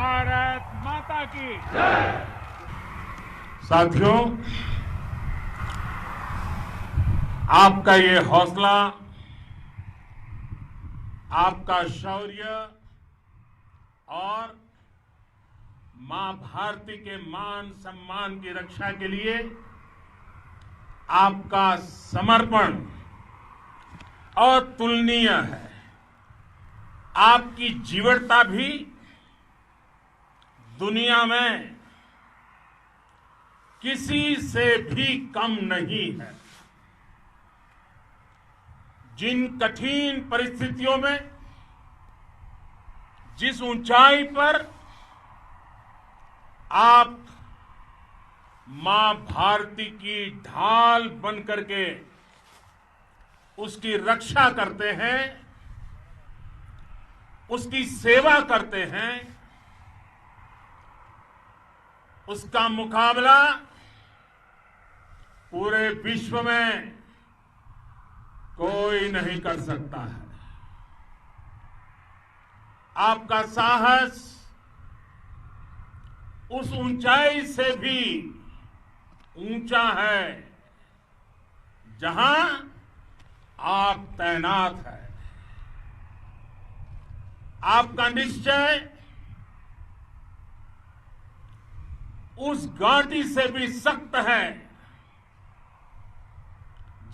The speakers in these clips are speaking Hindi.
भारत माता की। साथियों, आपका ये हौसला, आपका शौर्य और मां भारती के मान सम्मान की रक्षा के लिए आपका समर्पण अतुलनीय है। आपकी जीवटता भी दुनिया में किसी से भी कम नहीं है। जिन कठिन परिस्थितियों में, जिस ऊंचाई पर आप मां भारती की ढाल बन करके उसकी रक्षा करते हैं, उसकी सेवा करते हैं, उसका मुकाबला पूरे विश्व में कोई नहीं कर सकता है। आपका साहस उस ऊंचाई से भी ऊंचा है जहां आप तैनात हैं। आपका निश्चय उस घाटी से भी सख्त है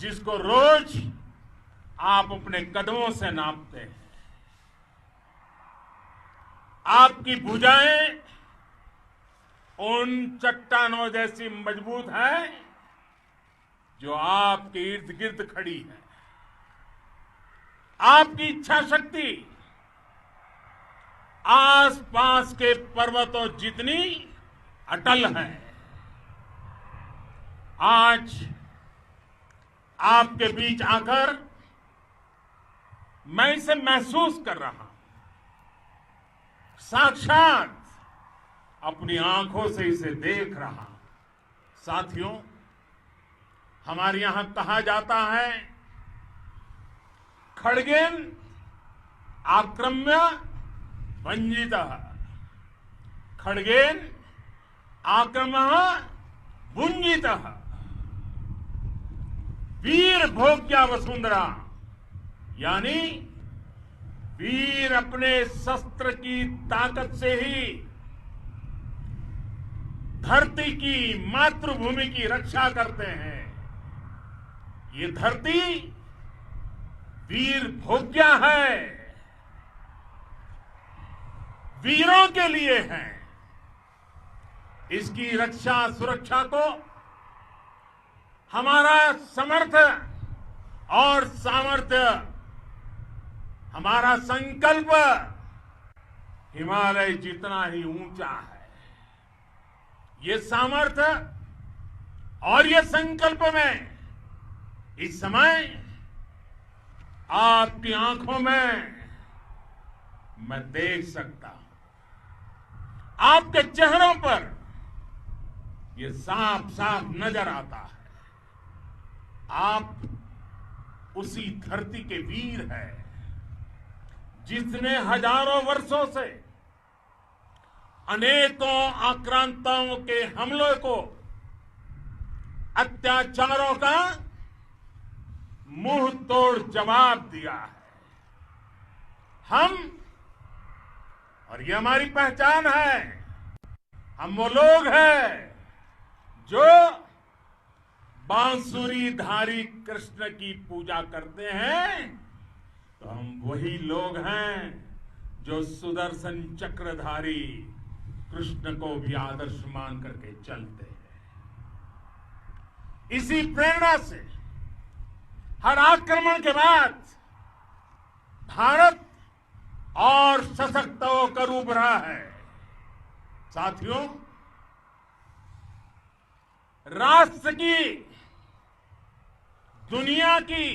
जिसको रोज आप अपने कदमों से नापते हैं। आपकी भुजाएं उन चट्टानों जैसी मजबूत है जो आपके इर्द गिर्द खड़ी है। आपकी इच्छा शक्ति आसपास के पर्वतों जितनी अटल है। आज आपके बीच आकर मैं इसे महसूस कर रहा हूं, साक्षात अपनी आंखों से इसे देख रहा हूं। साथियों, हमारे यहां कहा जाता है, खड्गेन आक्रम्य भंजितः, खड्गेन आक्रम्य भुंजितः, वीर भोग्या वसुंधरा, यानी वीर अपने शस्त्र की ताकत से ही धरती की, मातृभूमि की रक्षा करते हैं। ये धरती वीर भोग्या है, वीरों के लिए है। इसकी रक्षा सुरक्षा को हमारा समर्थ और सामर्थ्य, हमारा संकल्प हिमालय जितना ही ऊंचा है। ये सामर्थ्य और ये संकल्प में इस समय आपकी आंखों में मैं देख सकता हूं। आपके चेहरों पर ये साफ साफ नजर आता है। आप उसी धरती के वीर हैं जिसने हजारों वर्षों से अनेकों आक्रांताओं के हमलों को, अत्याचारों का मुंह तोड़ जवाब दिया है। हम, और ये हमारी पहचान है, हम वो लोग हैं जो बांसुरीधारी कृष्ण की पूजा करते हैं, तो हम वही लोग हैं जो सुदर्शन चक्रधारी कृष्ण को भी आदर्श मान करके चलते हैं। इसी प्रेरणा से हर आक्रमण के बाद भारत और सशक्त होकर उभरा है। साथियों, राष्ट्र की, दुनिया की,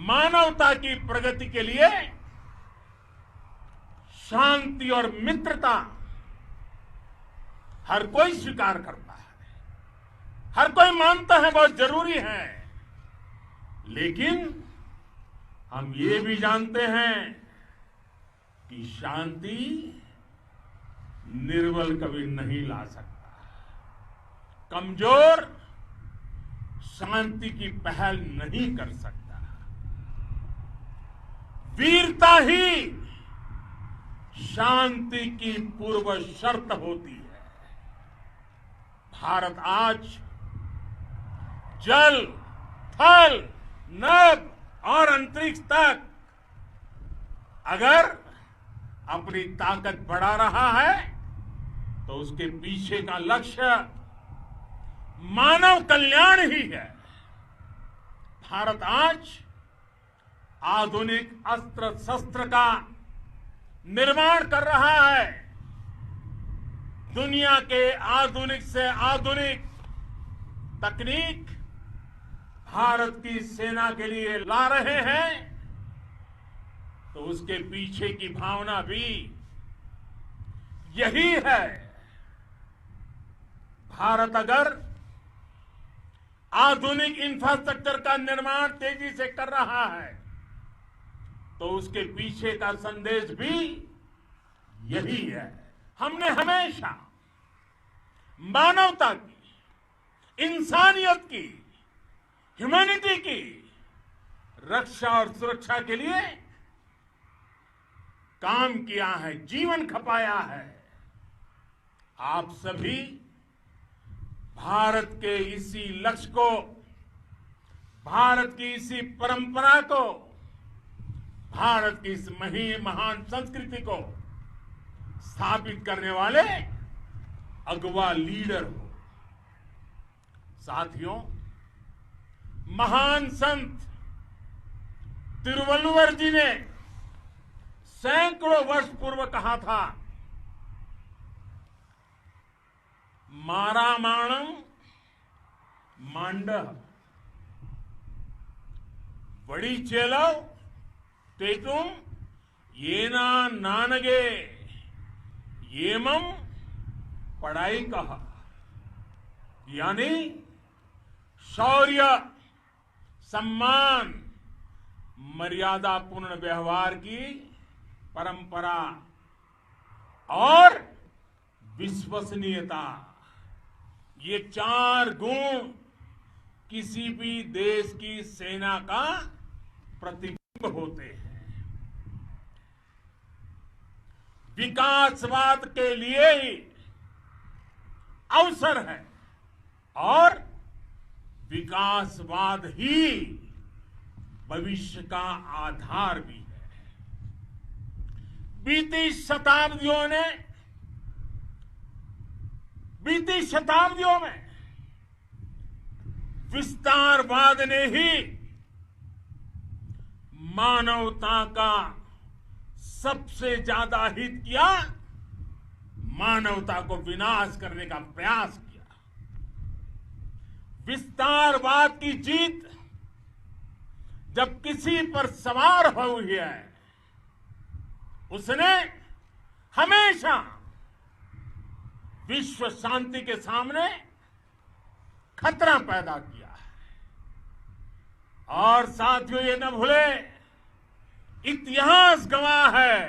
मानवता की प्रगति के लिए शांति और मित्रता हर कोई स्वीकार करता है, हर कोई मानता है बहुत जरूरी है। लेकिन हम ये भी जानते हैं कि शांति निर्बल कभी नहीं ला सकता। कमजोर शांति की पहल नहीं कर सकता। वीरता ही शांति की पूर्व शर्त होती है। भारत आज जल, थल, नभ और अंतरिक्ष तक अगर अपनी ताकत बढ़ा रहा है तो उसके पीछे का लक्ष्य मानव कल्याण ही है। भारत आज आधुनिक अस्त्र शस्त्र का निर्माण कर रहा है। दुनिया के आधुनिक से आधुनिक तकनीक भारत की सेना के लिए ला रहे हैं, तो उसके पीछे की भावना भी यही है। भारत अगर आधुनिक इंफ्रास्ट्रक्चर का निर्माण तेजी से कर रहा है तो उसके पीछे का संदेश भी यही है। हमने हमेशा मानवता की, इंसानियत की, ह्यूमैनिटी की रक्षा और सुरक्षा के लिए काम किया है, जीवन खपाया है। आप सभी भारत के इसी लक्ष्य को, भारत की इसी परंपरा को, भारत की इस महान संस्कृति को स्थापित करने वाले अगवा लीडर हो। साथियों, महान संत तिरुवल्लुवर जी ने सैकड़ों वर्ष पूर्व कहा था, मारामाणम मांडह बड़ी चेलव तेतुम येना नानगे येमम पढ़ाई कहा। यानी शौर्य, सम्मान, मर्यादापूर्ण व्यवहार की परंपरा और विश्वसनीयता, ये चार गुण किसी भी देश की सेना का प्रतिबिंब होते हैं। विकासवाद के लिए ही अवसर है और विकासवाद ही भविष्य का आधार भी है। बीती शताब्दियों में विस्तारवाद ने ही मानवता का सबसे ज्यादा हित किया, मानवता को विनाश करने का प्रयास किया। विस्तारवाद की जीत जब किसी पर सवार हुई है, उसने हमेशा विश्व शांति के सामने खतरा पैदा किया है। और साथियों, ये न भूले, इतिहास गवाह है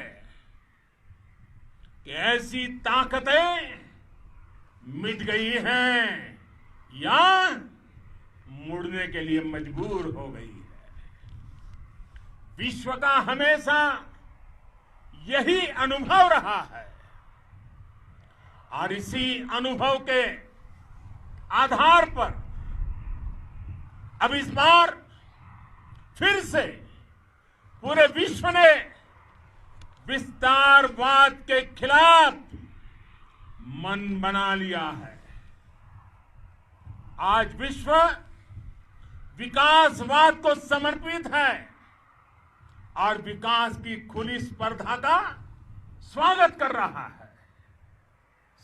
कि ऐसी ताकतें मिट गई हैं या मुड़ने के लिए मजबूर हो गई है। विश्व का हमेशा यही अनुभव रहा है और इसी अनुभव के आधार पर अब इस बार फिर से पूरे विश्व ने विस्तारवाद के खिलाफ मन बना लिया है। आज विश्व विकासवाद को समर्पित है और विकास की खुली स्पर्धा का स्वागत कर रहा है।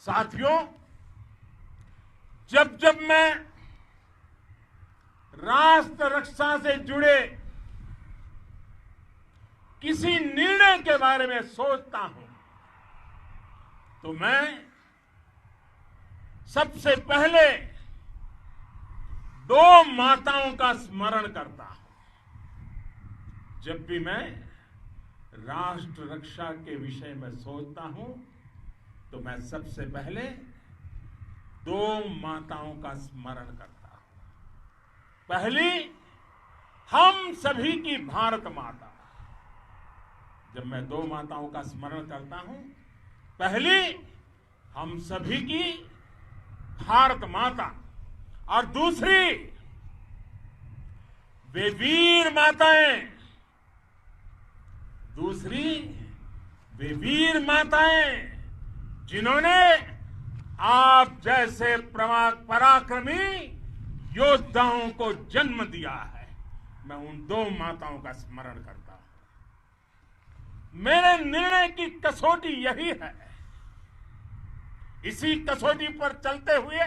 साथियों, जब जब मैं राष्ट्र रक्षा से जुड़े किसी निर्णय के बारे में सोचता हूं तो मैं सबसे पहले दो माताओं का स्मरण करता हूं। जब भी मैं राष्ट्र रक्षा के विषय में सोचता हूं तो मैं सबसे पहले दो माताओं का स्मरण करता हूं। पहली, हम सभी की भारत माता। जब मैं दो माताओं का स्मरण करता हूं, पहली हम सभी की भारत माता और दूसरी वे वीर माताएं, जिन्होंने आप जैसे पराक्रमी योद्धाओं को जन्म दिया है। मैं उन दो माताओं का स्मरण करता हूं। मेरे निर्णय की कसौटी यही है। इसी कसौटी पर चलते हुए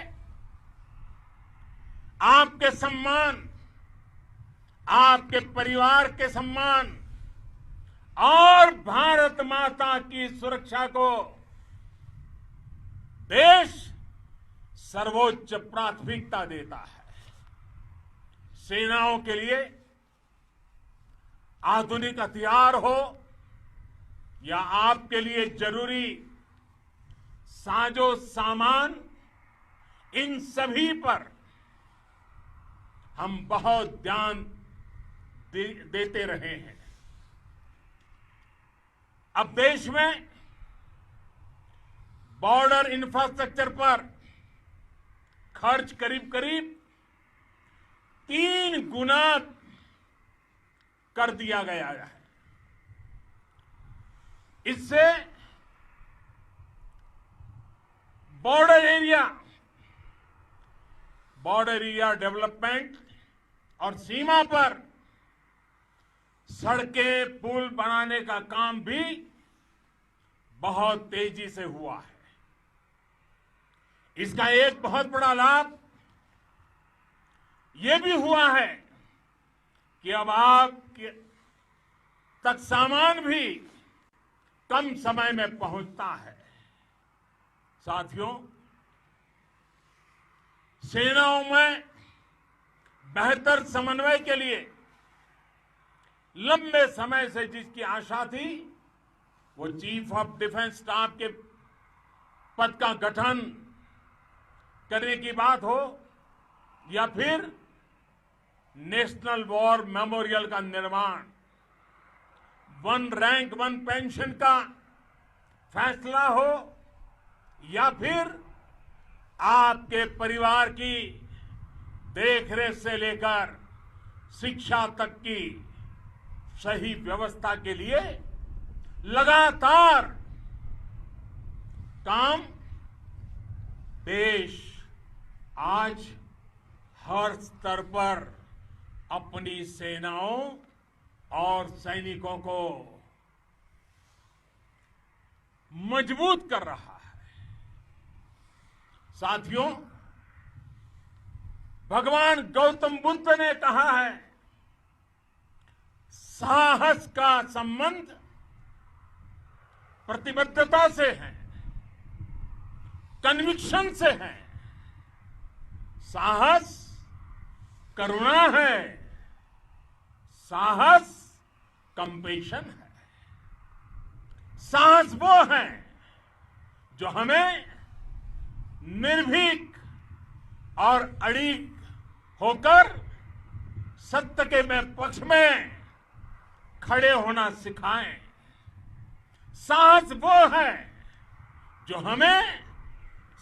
आपके सम्मान, आपके परिवार के सम्मान और भारत माता की सुरक्षा को देश सर्वोच्च प्राथमिकता देता है। सेनाओं के लिए आधुनिक हथियार हो या आपके लिए जरूरी साजो सामान, इन सभी पर हम बहुत ध्यान देते रहे हैं। अब देश में बॉर्डर इंफ्रास्ट्रक्चर पर खर्च करीब 3 गुना कर दिया गया है। इससे बॉर्डर एरिया डेवलपमेंट और सीमा पर सड़कें, पुल बनाने का काम भी बहुत तेजी से हुआ है। इसका एक बहुत बड़ा लाभ यह भी हुआ है कि अब आप तक सामान भी कम समय में पहुंचता है। साथियों, सेनाओं में बेहतर समन्वय के लिए लंबे समय से जिसकी आशा थी, वो चीफ ऑफ डिफेंस स्टाफ के पद का गठन करने की बात हो या फिर नेशनल वॉर मेमोरियल का निर्माण, 1 रैंक 1 पेंशन का फैसला हो या फिर आपके परिवार की देखरेख से लेकर शिक्षा तक की सही व्यवस्था के लिए लगातार काम, देश आज हर स्तर पर अपनी सेनाओं और सैनिकों को मजबूत कर रहा है। साथियों, भगवान गौतम बुद्ध ने कहा है, साहस का संबंध प्रतिबद्धता से है, कन्विक्शन से है। साहस करुणा है, साहस कंपेशन है। साहस वो है जो हमें निर्भीक और अड़िग होकर सत्य के पक्ष में खड़े होना सिखाएं। साहस वो है जो हमें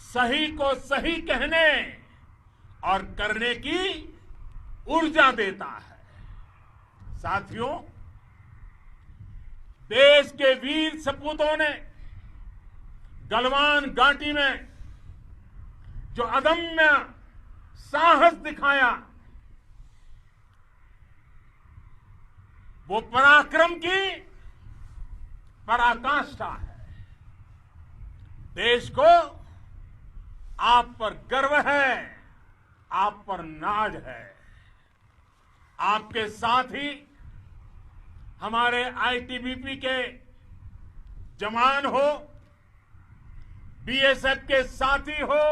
सही को सही कहने और करने की ऊर्जा देता है। साथियों, देश के वीर सपूतों ने गलवान घाटी में जो अदम्य साहस दिखाया, वो पराक्रम की पराकाष्ठा है। देश को आप पर गर्व है, आप पर नाज है। आपके साथ ही हमारे आईटीबीपी के जवान हो, बीएसएफ के साथी हो,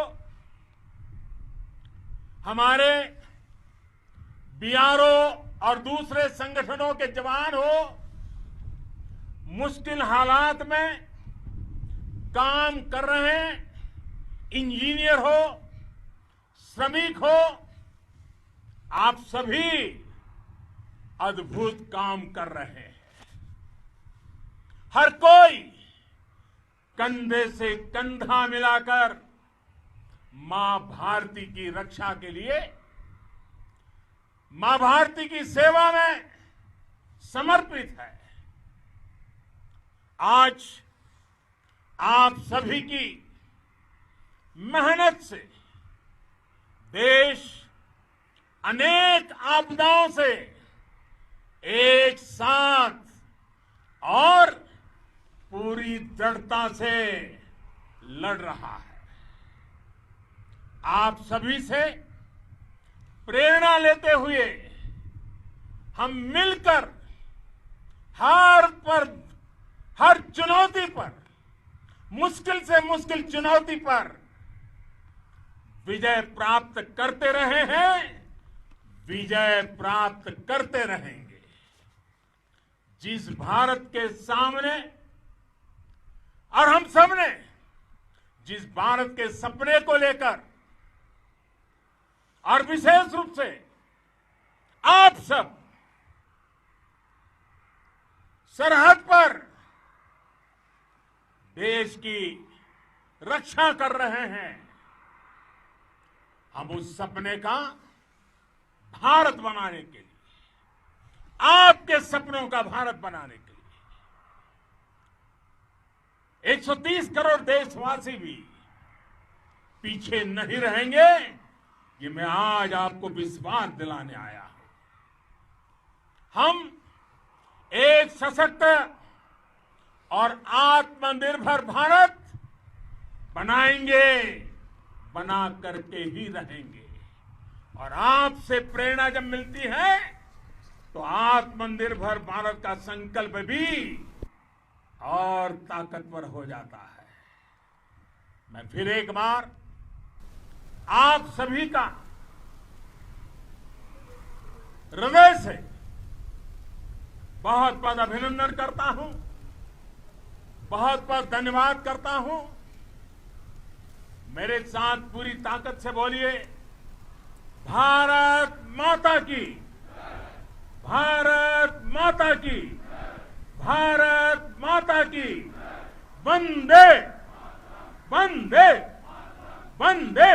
हमारे बीआरओ और दूसरे संगठनों के जवान हो, मुश्किल हालात में काम कर रहे हैं, इंजीनियर हो, श्रमिक हो, आप सभी अद्भुत काम कर रहे हैं। हर कोई कंधे से कंधा मिलाकर मां भारती की रक्षा के लिए, मां भारती की सेवा में समर्पित है। आज आप सभी की मेहनत से देश अनेक आपदाओं से एक साथ और पूरी दृढ़ता से लड़ रहा है। आप सभी से प्रेरणा लेते हुए हम मिलकर हर चुनौती पर, मुश्किल से मुश्किल चुनौती पर विजय प्राप्त करते रहे हैं, विजय प्राप्त करते रहेंगे। जिस भारत के सामने और हम सबने जिस भारत के सपने को लेकर और विशेष रूप से आप सब सरहद पर देश की रक्षा कर रहे हैं, हम उस सपने का भारत बनाने के लिए, आपके सपनों का भारत बनाने के लिए 130 करोड़ देशवासी भी पीछे नहीं रहेंगे, ये मैं आज आपको विश्वास दिलाने आया हूं। हम एक सशक्त और आत्मनिर्भर भारत बनाएंगे, बना करके ही रहेंगे। और आपसे प्रेरणा जब मिलती है तो आत्मनिर्भर भारत का संकल्प भी और ताकतवर हो जाता है। मैं फिर एक बार आप सभी का हृदय से बहुत बहुत अभिनंदन करता हूं, बहुत बहुत धन्यवाद करता हूं। मेरे साथ पूरी ताकत से बोलिए, भारत माता की, भारत माता की, भारत माता की, वंदे वंदे वंदे।